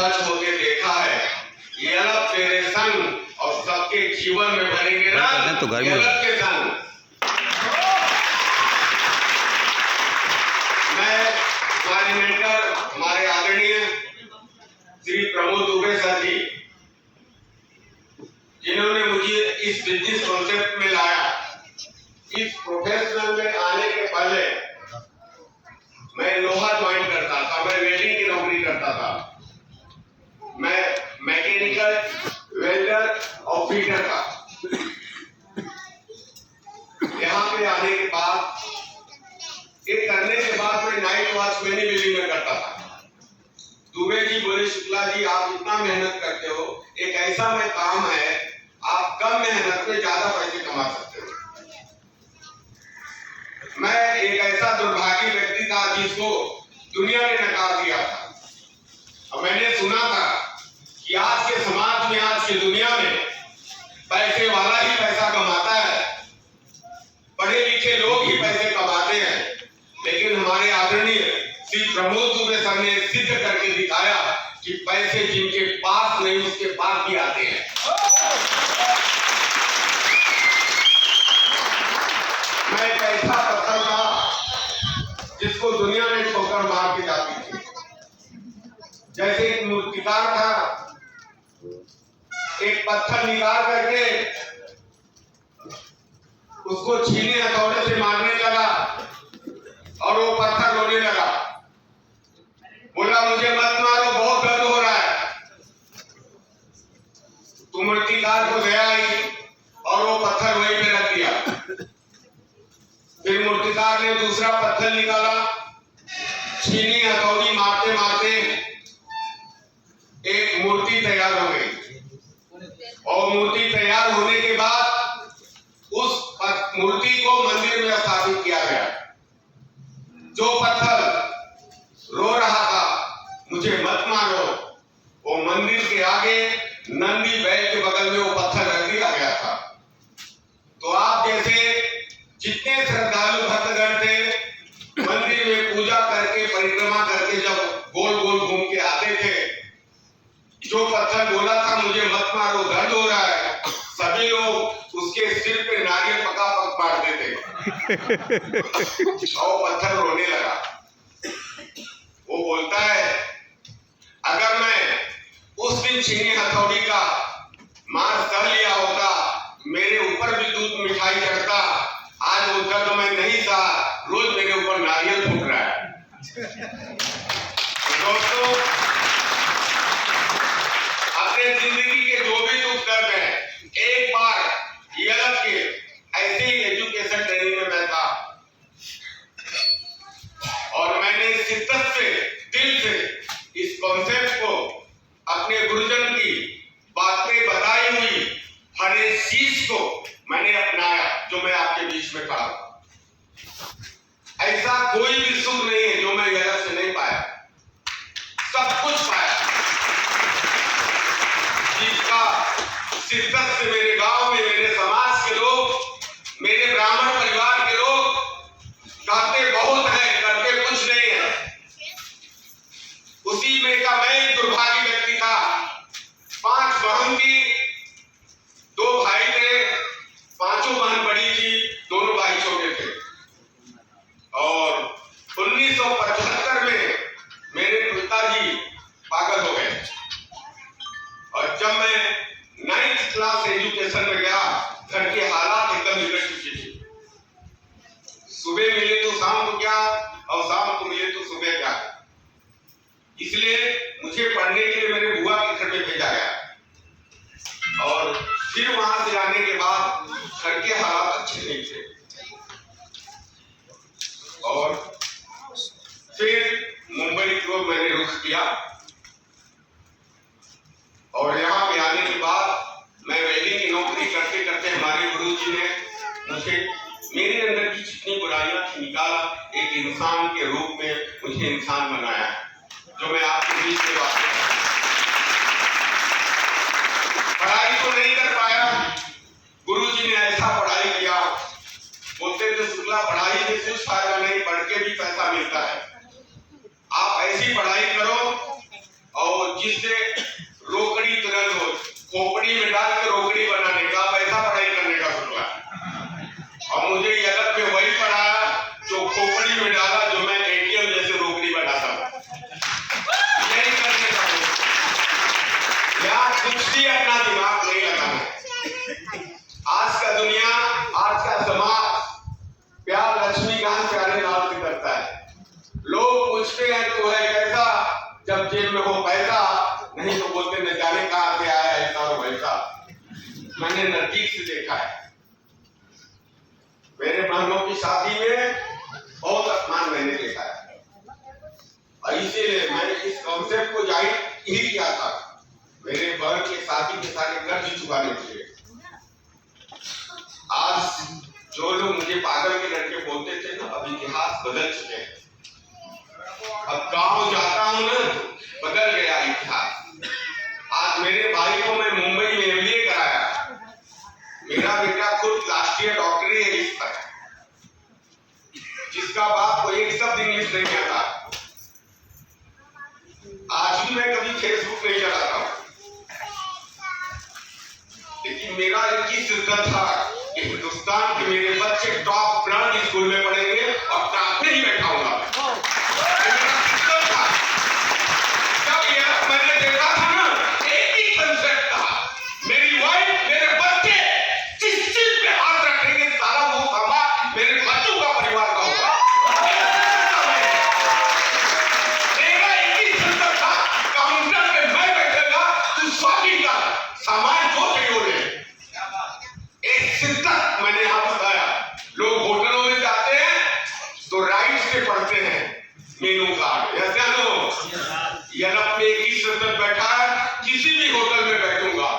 सच होके देखा है। ये अलग तेरे संग और सबके जीवन में भरेंगे ना तो घर में अलग के संग। मैं हमारे मेंटर हमारे आदरणीय श्री प्रमोद दुबे सर जी, जिन्होंने मुझे इस बिजनेस कॉन्सेप्ट में लाया। इस प्रोफेशनल में आने के पहले मैं लोहा ज्वाइन करता था, मैं वेल्डिंग की नौकरी करता था, मैं मैकेनिकल वेल्डर और फीटर था। यहाँ पे आने के बाद, ये करने के बाद मैं नाइट वॉचमैन बिल्डिंग में करता था। दुबे जी बोले, शुक्ला जी आप इतना मेहनत करते हो, एक ऐसा में काम है आप कम मेहनत में ज्यादा पैसे कमा सकते हो। मैं एक ऐसा दुर्भागी व्यक्ति था जिसको दुनिया ने नकार दिया था। और मैंने सुना था कि आज के समाज में, आज की दुनिया में पैसे वाला ही पैसा कमाता है, पढ़े लिखे लोग ही पैसे कमाते हैं। लेकिन हमारे आदरणीय श्री प्रमोद दुबे सर ने सिद्ध करके दिखाया कि पैसे जिनके पास नहीं उसके पास भी आते हैं। मैं एक ऐसा पत्थर था जिसको दुनिया ने ठोकर मार के जाती थी। जैसे एक मूर्तिकार था, एक पत्थर निकाल करके उसको छीने हथौड़े से मारने लगा और वो पत्थर रोने लगा। बोला मुझे मत मारो, बहुत दर्द हो रहा है। तो मूर्तिकार को दया आई और वो पत्थर वहीं पे रख दिया। फिर मूर्तिकार ने दूसरा पत्थर निकाला, छीनी हथौड़ी मारते मारते एक मूर्ति तैयार हो गई। और मूर्ति तैयार होने के बाद उस मूर्ति को मंदिर में स्थापित किया गया। जो पत्थर रो रहा था मुझे मत मारो, वो मंदिर के आगे नंदी बैल के बगल में वो पत्थर रख दिया गया था। तो आप जैसे जितने श्रद्धालु भक्तगण थे, मंदिर में पूजा करके परिक्रमा करके जब गोल गोल घूम के आते थे, जो पत्थर बोला था मुझे मत मारो, दर्द हो रहा है, सभी लोग उसके सिर पे नारियल पका पक मारते थे और पत्थर रोने लगा। वो बोलता है अगर मैं उस दिन छीनी हथौड़ी का मार सह लिया होता, मेरे ऊपर भी दूध मिठाई चढ़ता, आज वो दर्द मैं नहीं सहा, रोज मेरे ऊपर नारियल फूट रहा है। दोस्तों, अपने जिंदगी के जो भी दुख दर्द है, एक बार ईएलएफ के ऐसे ही एजुकेशन ट्रेनिंग में मैं था और मैंने शिद्दत से, दिल से इस कॉन्सेप्ट को अपने गुरुजन की बातें बताई हुई हर एक चीज को मैंने अपनाया जो मैं आपके बीच में खड़ा हूं। ऐसा कोई भी सुख नहीं है जो मैं ईएलएफ से नहीं पाया, सब कुछ पाया। जिसका शिद्दत से मेरे गांव में मेरे समाज के लोग, मेरे ब्राह्मण परिवार के लोग कहते बहुत है, करते कुछ नहीं है। उसी में का मैं एक दुर्भागी व्यक्ति था। 5 बहन थी, 2 भाई थे, पांचों बहन बड़ी थी, दोनों भाई छोटे थे। और 1975 में मेरे पिताजी पागल हो गए और जब मैं 9th क्लास एजुकेशन में गया, घर के हालात एकदम बिगड़ चुके थे। सुबह मिले तो शाम को क्या और शाम को मिले तो सुबह क्या। इसलिए मुझे पढ़ने के लिए मेरे बुआ के घर में भेजा गया और फिर वहां से आने के बाद घर के हालात अच्छे नहीं थे। और फिर मुंबई को मैंने रुख किया और यहाँ पे आने के बाद मैं वेल्डिंग की नौकरी करते करते हमारे गुरुजी ने मुझे मेरे अंदर की जितनी बुराइयां थी निकाला, एक इंसान के रूप में मुझे इंसान बनाया, जो मैं आपके बीच में बात कर रहा हूं। पढ़ाई तो नहीं कर पाया, गुरुजी ने ऐसा पढ़ाई किया, बोलते थे शुक्ला पढ़ाई में कुछ फायदा नहीं, पढ़ के भी पैसा मिलता है, आप ऐसी पढ़ाई करो और जिससे रोकड़ी तुरंत हो, खोपड़ी में डाल के रोकड़ी बनाने का, पैसा पढ़ाई करने का शुरुआ। और मुझे यलप में वही पढ़ा जो खोपड़ी में डाला, जो मैं एटीएम जैसे रोकड़ी बनाता हूँ। यही करने का यार, कुछ भी अपना दिमाग नहीं लगाना। आज का दुनिया, आज का समाज प्यार लक्ष्मीकांत प्यारे नाम से करता है। लोग पूछते हैं तो है कैसा, जब जेब में हो पैसा, नहीं तो बोलते न जाने कहां से आया ऐसा और वैसा। मैंने नजदीक से देखा है, मेरे बहनों की शादी में बहुत अपमान मैंने देखा है। इसीलिए मैंने इस कॉन्सेप्ट को जाहिर ही किया था, मेरे बहन के शादी के सारे कर्ज चुकाने के लिए। आज जो लोग मुझे पागल के लड़के बोलते थे ना, अब इतिहास बदल चुके हैं। अब गांव जाता हूं ना, बदल गया इतिहास। आज मेरे भाई को मैं मुंबई में एमबीए कराया, मेरा बेटा खुद राष्ट्रीय डॉक्टरी है इस पर, जिसका बाप को एक शब्द इंग्लिश नहीं आता। आज भी मैं कभी फेसबुक नहीं चलाता हूं, लेकिन मेरा एक ही सिद्धांत था कि हिंदुस्तान के मेरे बच्चे टॉप ब्रांड स्कूल में पढ़ेंगे और टॉप में ही बैठाऊंगा। मैंने देखा था ना, एक ही कंसेप्ट था, मेरी वाइफ, मेरे बच्चे जिस चीज पे हाथ रखेंगे सारा वो समाज मेरे बच्चों का परिवार का होगा। मेरा एक ही सिद्धांत था, काउंटर पे मैं बैठेगा, तू स्वामी का सामान जो चाहिए ले। एक सिद्धांत मैंने यहां बताया। लोग होटलों में जाते हैं तो राइट से पढ़ते हैं मेनू कार्ड, ऐसा लो यलप में एक ही सिद्धांत बैठा है, किसी भी होटल में बैठूंगा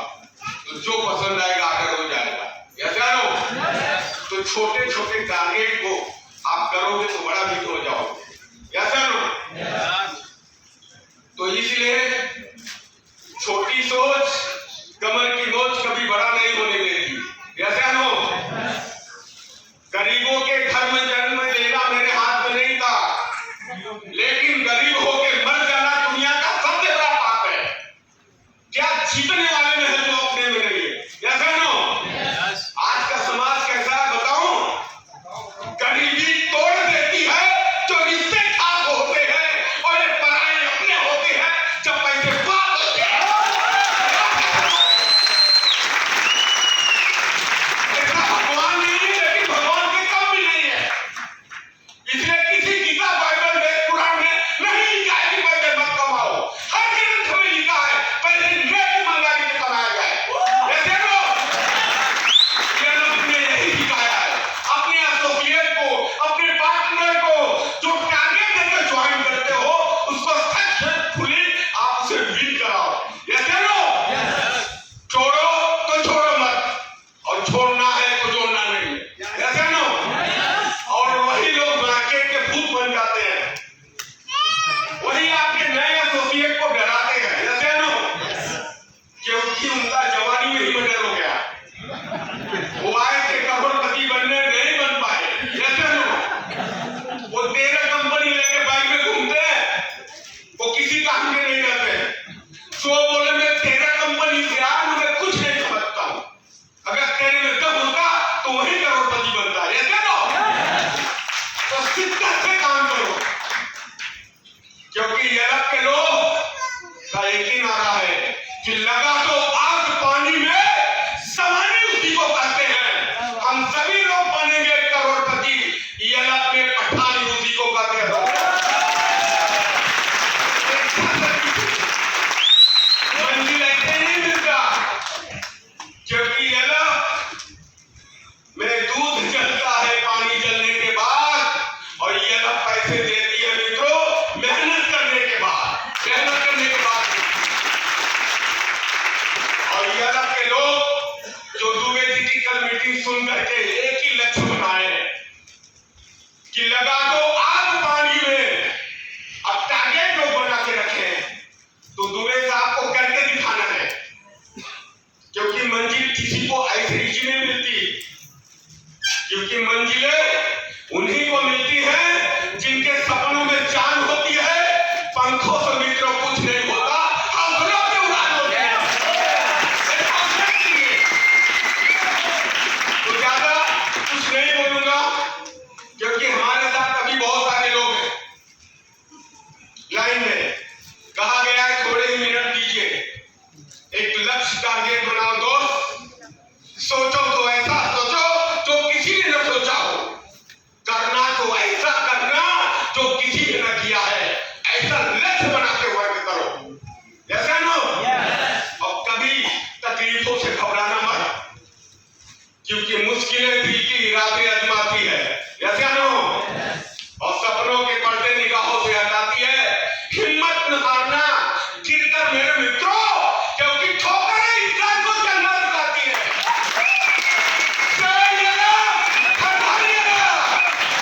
तो जो पसंद आएगा ऑर्डर हो जाएगा, ऐसा लो। तो छोटे छोटे टारगेट को आप करोगे तो बड़ा भी हो जाओगे, ऐसा लो। तो इसलिए छोटी सोच कमर की नोच कभी बड़ा नहीं होने देती, ऐसा लो। गरीबों के घर में जन्म लेना मेरे हाथ में नहीं था, लेकिन गरीब होके मर जाना दुनिया का सबसे बड़ा पाप है। क्या जीतने वाले में है जो अपने में नहीं है, ऐसा नो। आज का समाज कैसा है बताऊं? गरीबी तोड़ देती है जो रिश्ते खास होते हैं, और ये पराये अपने होते हैं जब पैसे बात होते हैं। ऐसा भगवान नहीं है, लेकिन भगवान के कम भी नहीं है। इसलिए किसी गीता बाइबल में कुरान में नहीं लिखा है कि पैसे मत कमाओ। हर ग्रंथ में लिखा है पैसे नेक ईमानदारी से कमाया जाए, ऐसे लो। ये लोग ने यही सिखाया है अपने एसोसिएट को, अपने पार्टनर को, जो टारगेट देकर ज्वाइन करते हो उसको सच खुली आप उसे विन कराओ, ऐसे लो। छोड़ो तो छोड़ो मत, और छोड़ना है तो छोड़ना नहीं, ऐसे लो। और वही लोग मार्केट के भूत बन जाते हैं, वही आपके नए एसोसिएट को डराते हैं, ऐसे नो। क्योंकि उनका जवानी में ही मर्डर हो गया, वो आए थे करोड़पति बनने, नहीं बन पाए, ऐसे नो। वो 13 कंपनी लेके बाइक में घूमते हैं, वो किसी काम के नहीं रहते। सो बोले मैं 13 कंपनी से आया, मैं कुछ नहीं समझता हूं। अगर तेरे में दम होता तो वही करोड़पति बनता है, ऐसे नो। तो शिद्दत से काम करो, क्योंकि यलप के लोग का एक ही नारा है कि लगा तो आग पानी में, सवानी उसी को कहते हैं। हम सभी लोग बनेंगे करोड़पति, यलप में पठानी उसी को कहते हैं। मंजिल ऐसे नहीं मिलता, क्योंकि यलप में दूध जलता है पानी जलने के बाद, और यलप पैसे देती है मित्रों मेहनत करने के बाद, मेहनत करने के बाद। और यलप के लोग जो दुबे जी की कल मीटिंग सुन करके एक ही लक्ष्य बनाए कि लगा दो